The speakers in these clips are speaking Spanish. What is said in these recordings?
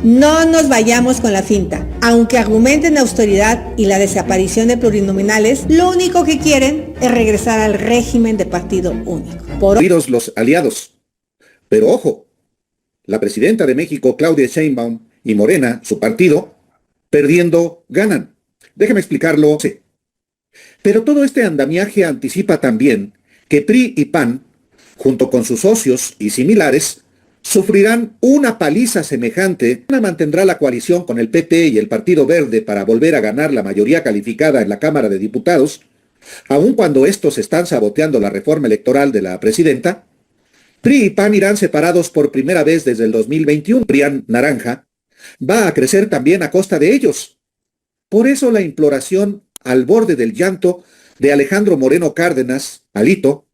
No nos vayamos con la finta. Aunque argumenten austeridad y la desaparición de plurinominales, lo único que quieren es regresar al régimen de partido único. Los aliados. Pero ojo, la presidenta de México, Claudia Sheinbaum, y Morena, su partido, perdiendo, ganan. Déjame explicarlo. Sí. Pero todo este andamiaje anticipa también que PRI y PAN, junto con sus socios y similares, sufrirán una paliza semejante. Mantendrá la coalición con el PP y el Partido Verde para volver a ganar la mayoría calificada en la Cámara de Diputados, aun cuando estos están saboteando la reforma electoral de la presidenta. PRI y PAN irán separados por primera vez desde el 2021. PRIAN naranja va a crecer también a costa de ellos. Por eso la imploración al borde del llanto de Alejandro Moreno Cárdenas, Alito,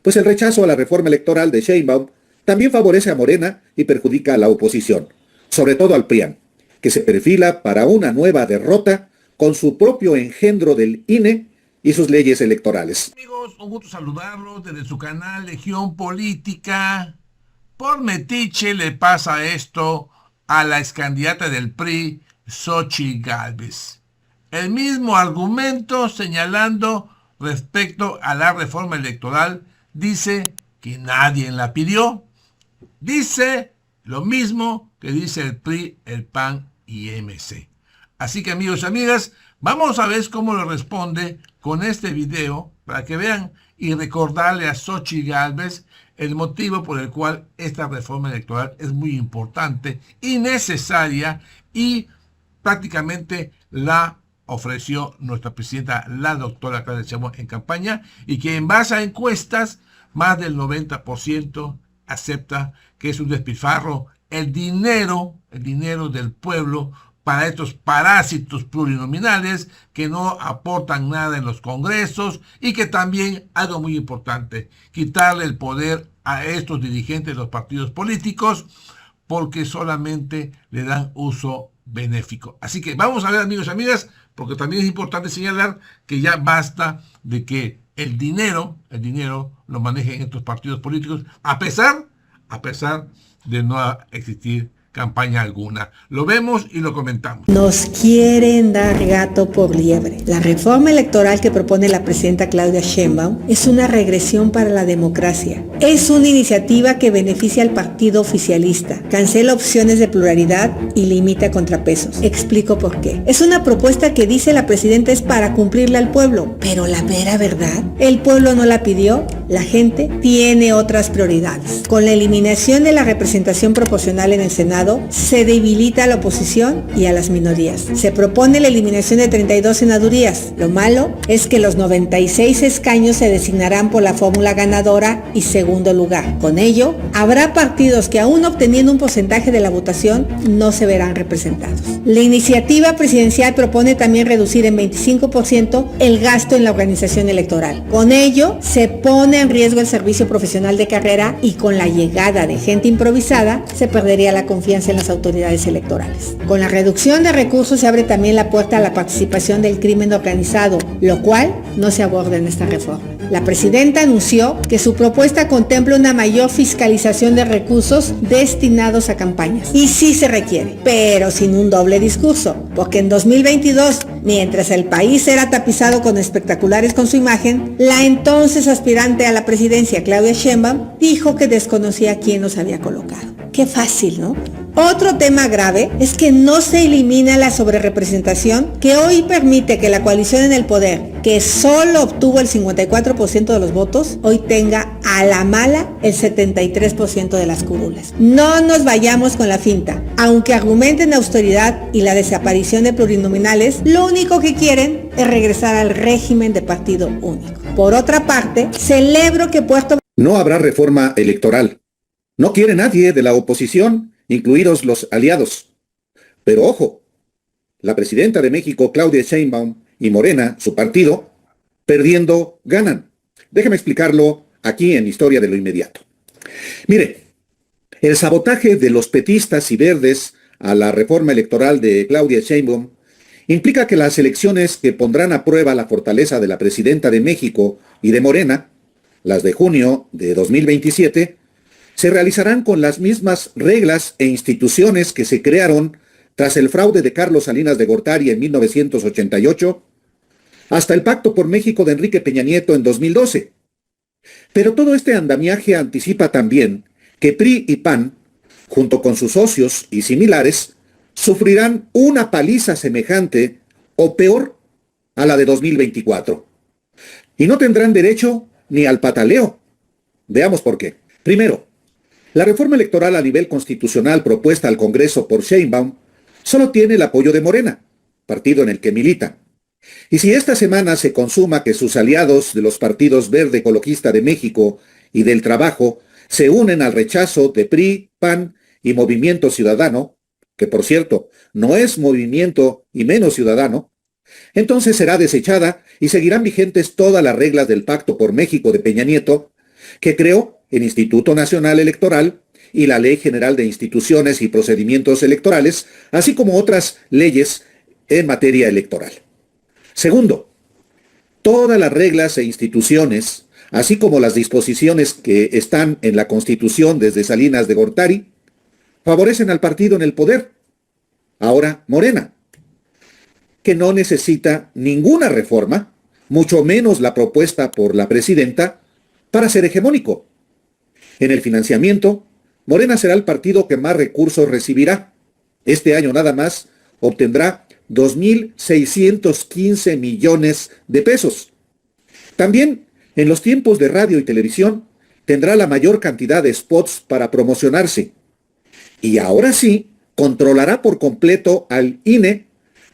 pues el rechazo a la reforma electoral de Sheinbaum también favorece a Morena y perjudica a la oposición, sobre todo al PRIAN, que se perfila para una nueva derrota con su propio engendro del INE y sus leyes electorales. Amigos, un gusto saludarlos desde su canal Legión Política. Por metiche le pasa esto a la excandidata del PRI, Xochitl Gálvez. El mismo argumento señalando respecto a la reforma electoral, dice que nadie la pidió. Dice lo mismo que dice el PRI, el PAN y MC. Así que amigos y amigas, vamos a ver cómo lo responde con este video para que vean y recordarle a Xochitl Gálvez el motivo por el cual esta reforma electoral es muy importante y necesaria y prácticamente la ofreció nuestra presidenta, la doctora Claudia Sheinbaum, en campaña, y que en base a encuestas, más del 90% acepta que es un despilfarro el dinero del pueblo para estos parásitos plurinominales que no aportan nada en los congresos y que también, algo muy importante, quitarle el poder a estos dirigentes de los partidos políticos porque solamente le dan uso benéfico. Así que vamos a ver, amigos y amigas, porque también es importante señalar que ya basta de que el dinero lo manejen estos partidos políticos, a pesar de no existir campaña alguna. Lo vemos y lo comentamos. Nos quieren dar gato por liebre. La reforma electoral que propone la presidenta Claudia Sheinbaum es una regresión para la democracia. Es una iniciativa que beneficia al partido oficialista, cancela opciones de pluralidad y limita contrapesos. Explico por qué. Es una propuesta que dice la presidenta es para cumplirle al pueblo, pero la mera verdad, el pueblo no la pidió, la gente tiene otras prioridades. Con la eliminación de la representación proporcional en el Senado, se debilita a la oposición y a las minorías. Se propone la eliminación de 32 senadurías. Lo malo es que los 96 escaños se designarán por la fórmula ganadora y segundo lugar. Con ello, habrá partidos que aún obteniendo un porcentaje de la votación no se verán representados. La iniciativa presidencial propone también reducir en 25% el gasto en la organización electoral. Con ello, se pone en riesgo el servicio profesional de carrera y con la llegada de gente improvisada se perdería la confianza en las autoridades electorales. Con la reducción de recursos se abre también la puerta a la participación del crimen organizado, lo cual no se aborda en esta reforma. La presidenta anunció que su propuesta contempla una mayor fiscalización de recursos destinados a campañas. Y sí se requiere, pero sin un doble discurso, porque en 2022, mientras el país era tapizado con espectaculares con su imagen, la entonces aspirante a la presidencia, Claudia Sheinbaum, dijo que desconocía quién los había colocado. Qué fácil, ¿no? Otro tema grave es que no se elimina la sobrerepresentación que hoy permite que la coalición en el poder, que solo obtuvo el 54% de los votos, hoy tenga a la mala el 73% de las curules. No nos vayamos con la finta. Aunque argumenten austeridad y la desaparición de plurinominales, lo único que quieren es regresar al régimen de partido único. Por otra parte, celebro que Puerto... No habrá reforma electoral. No quiere nadie de la oposición, incluidos los aliados. Pero ojo, la presidenta de México, Claudia Sheinbaum, y Morena, su partido, perdiendo, ganan. Déjame explicarlo aquí en Historia de lo Inmediato. Mire, el sabotaje de los petistas y verdes a la reforma electoral de Claudia Sheinbaum implica que las elecciones que pondrán a prueba la fortaleza de la presidenta de México y de Morena, las de junio de 2027, se realizarán con las mismas reglas e instituciones que se crearon tras el fraude de Carlos Salinas de Gortari en 1988, hasta el Pacto por México de Enrique Peña Nieto en 2012. Pero todo este andamiaje anticipa también que PRI y PAN, junto con sus socios y similares, sufrirán una paliza semejante o peor a la de 2024. Y no tendrán derecho ni al pataleo. Veamos por qué. Primero, la reforma electoral a nivel constitucional propuesta al Congreso por Sheinbaum solo tiene el apoyo de Morena, partido en el que milita. Y si esta semana se consuma que sus aliados de los partidos Verde Ecologista de México y del Trabajo se unen al rechazo de PRI, PAN y Movimiento Ciudadano, que por cierto no es Movimiento y menos Ciudadano, entonces será desechada y seguirán vigentes todas las reglas del Pacto por México de Peña Nieto, que creó el Instituto Nacional Electoral y la Ley General de Instituciones y Procedimientos Electorales, así como otras leyes en materia electoral. Segundo, todas las reglas e instituciones, así como las disposiciones que están en la Constitución desde Salinas de Gortari, favorecen al partido en el poder, ahora Morena, que no necesita ninguna reforma, mucho menos la propuesta por la presidenta, para ser hegemónico. En el financiamiento, Morena será el partido que más recursos recibirá. Este año nada más obtendrá 2.615 millones de pesos. También, en los tiempos de radio y televisión, tendrá la mayor cantidad de spots para promocionarse. Y ahora sí, controlará por completo al INE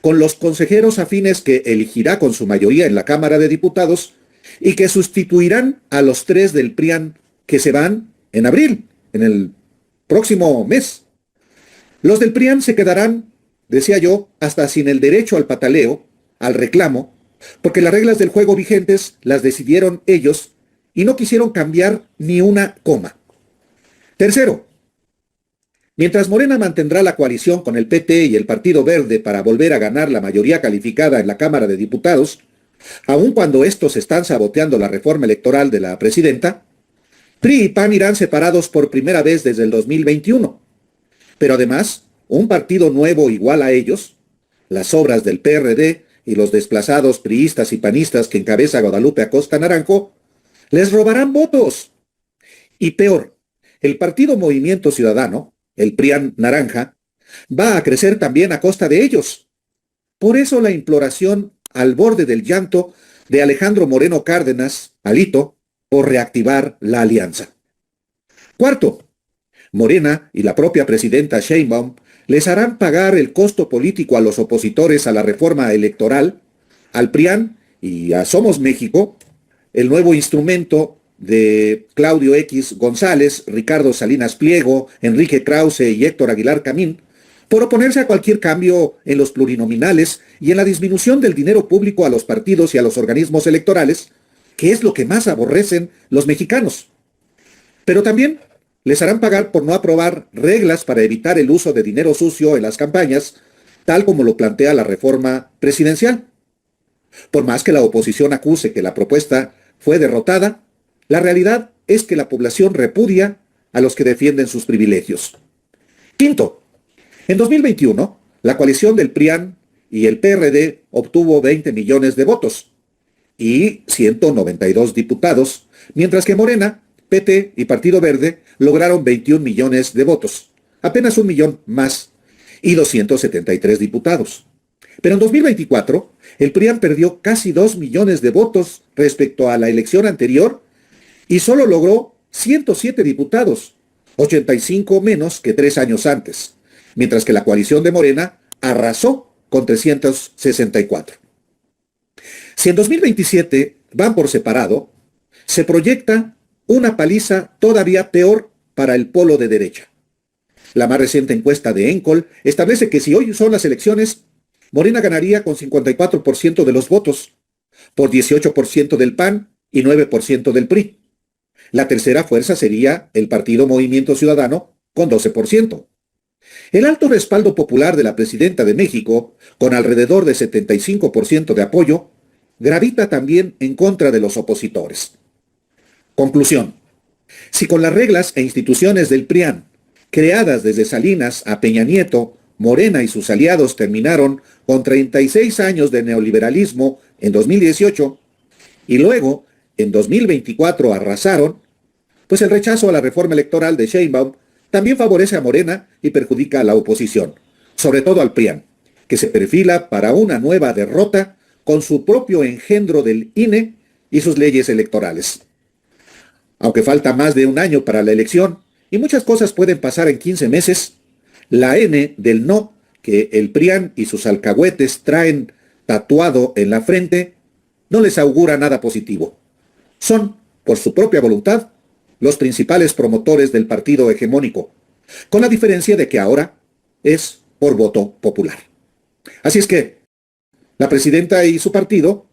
con los consejeros afines que elegirá con su mayoría en la Cámara de Diputados y que sustituirán a los 3 del PRIAN que se van en abril, en el próximo mes. Los del PRIAN se quedarán, decía yo, hasta sin el derecho al pataleo, al reclamo, porque las reglas del juego vigentes las decidieron ellos y no quisieron cambiar ni una coma. Tercero, mientras Morena mantendrá la coalición con el PT y el Partido Verde para volver a ganar la mayoría calificada en la Cámara de Diputados, aun cuando estos están saboteando la reforma electoral de la presidenta, PRI y PAN irán separados por primera vez desde el 2021. Pero además, un partido nuevo igual a ellos, las obras del PRD y los desplazados priistas y panistas que encabeza Guadalupe Acosta Naranjo, les robarán votos. Y peor, el partido Movimiento Ciudadano, el PRIAN naranja, va a crecer también a costa de ellos. Por eso la imploración al borde del llanto de Alejandro Moreno Cárdenas, Alito, por reactivar la alianza. Cuarto, Morena y la propia presidenta Sheinbaum les harán pagar el costo político a los opositores a la reforma electoral, al PRIAN y a Somos México, el nuevo instrumento de Claudio X González, Ricardo Salinas Pliego, Enrique Krause y Héctor Aguilar Camín, por oponerse a cualquier cambio en los plurinominales y en la disminución del dinero público a los partidos y a los organismos electorales, que es lo que más aborrecen los mexicanos. Pero también les harán pagar por no aprobar reglas para evitar el uso de dinero sucio en las campañas, tal como lo plantea la reforma presidencial. Por más que la oposición acuse que la propuesta fue derrotada, la realidad es que la población repudia a los que defienden sus privilegios. Quinto, en 2021, la coalición del PRIAN y el PRD obtuvo 20 millones de votos y 192 diputados, mientras que Morena, PT y Partido Verde lograron 21 millones de votos, apenas 1 millón más, y 273 diputados. Pero en 2024, el PRIAN perdió casi 2 millones de votos respecto a la elección anterior y solo logró 107 diputados, 85 menos que 3 años antes, mientras que la coalición de Morena arrasó con 364. Si en 2027 van por separado, se proyecta una paliza todavía peor para el polo de derecha. La más reciente encuesta de Encol establece que si hoy son las elecciones, Morena ganaría con 54% de los votos, por 18% del PAN y 9% del PRI. La tercera fuerza sería el Partido Movimiento Ciudadano, con 12%. El alto respaldo popular de la presidenta de México, con alrededor de 75% de apoyo, gravita también en contra de los opositores. Conclusión. Si con las reglas e instituciones del PRIAN, creadas desde Salinas a Peña Nieto, Morena y sus aliados terminaron con 36 años de neoliberalismo en 2018 y luego en 2024 arrasaron, pues el rechazo a la reforma electoral de Sheinbaum también favorece a Morena y perjudica a la oposición, sobre todo al PRIAN, que se perfila para una nueva derrota con su propio engendro del INE y sus leyes electorales. Aunque falta más de un año para la elección y muchas cosas pueden pasar en 15 meses, la N del no que el PRIAN y sus alcahuetes traen tatuado en la frente no les augura nada positivo. Son, por su propia voluntad, los principales promotores del partido hegemónico, con la diferencia de que ahora es por voto popular. Así es que la presidenta y su partido,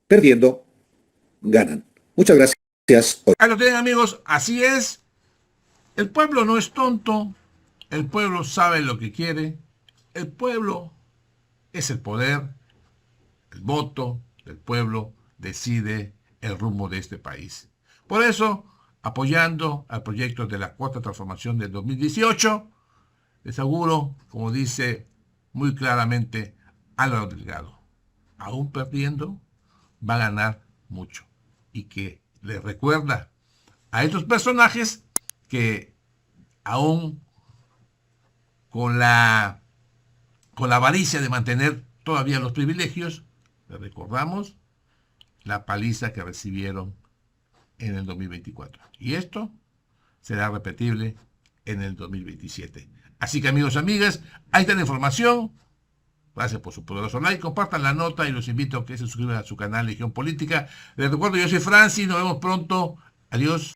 perdiendo, ganan. Muchas gracias. Ahí lo tienen, amigos, así es. El pueblo no es tonto, el pueblo sabe lo que quiere, el pueblo es el poder, el voto del pueblo decide el rumbo de este país. Por eso, apoyando al proyecto de la Cuarta Transformación del 2018, les auguro, como dice muy claramente Álvaro Delgado, aún perdiendo, va a ganar mucho. Y que les recuerda a estos personajes que aún con la avaricia de mantener todavía los privilegios, les recordamos la paliza que recibieron en el 2024. Y esto será repetible en el 2027. Así que, amigos y amigas, ahí está la información. Gracias por su poderoso like, compartan la nota y los invito a que se suscriban a su canal Legión Política. Les recuerdo, yo soy Francis, nos vemos pronto. Adiós.